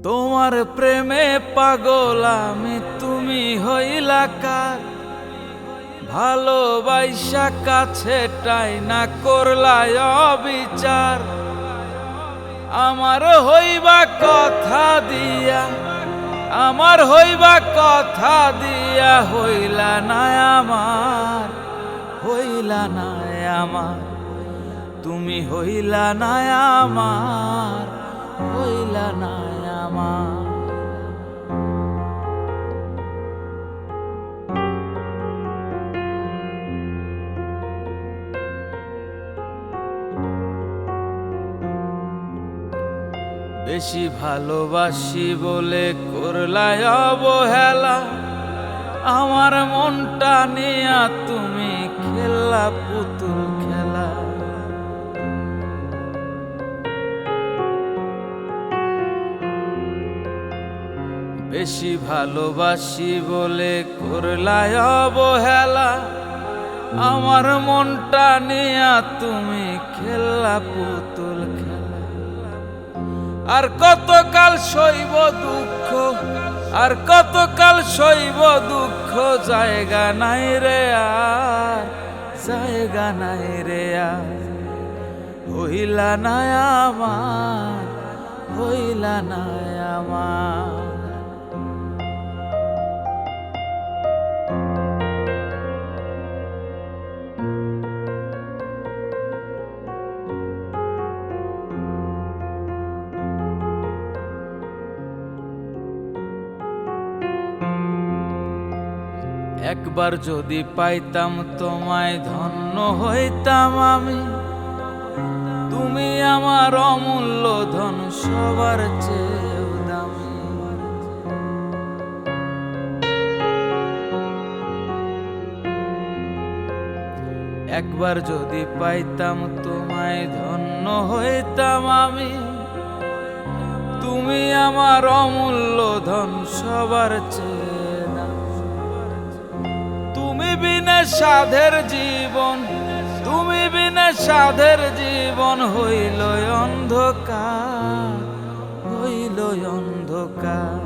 তোমার প্রেমে পাগল আমি, তুমি হইলা কার? ভালোবাসা কাছে টাই না করলাই অবিচার। আমার হইবা কথা দিয়া, আমার হইবা কথা দিয়া হইলা না আমার, হইলা না আমার। তুমি হইলা না আমার, হইলা না আমার। বেশি ভালোবাসি বলে করলাই অবহেলা, আমার মনটা নিয়া তুমি খেলা পুতুল খেলা। বেশি ভালোবাসি বলে করলাই অবহেলা, আমার মনটা নিয়া তুমি খেলা পুতুল খেলা। আর কতকাল সইব দুঃখ, আর কতকাল সইব দুঃখ, জায়গা নাই রে আর, জায়গা নাই রে আর। হইলা না আমার, হইলা না আমার। একবার যদি পাইতাম তোমায় ধন্য হইতাম আমি, তুমি আমার অমূল্য ধন সবার চেয়েও দামি। একবার যদি পাইতাম তোমায় ধন্য হইতাম আমি, তুমি আমার অমূল্য ধন সবার চেয়ে। তুমি বিনা সাধের জীবন, তুমি বিনা সাধের জীবন হইল অন্ধকার, হইল অন্ধকার,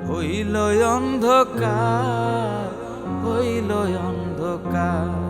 হইল অন্ধকার, হইল অন্ধকার।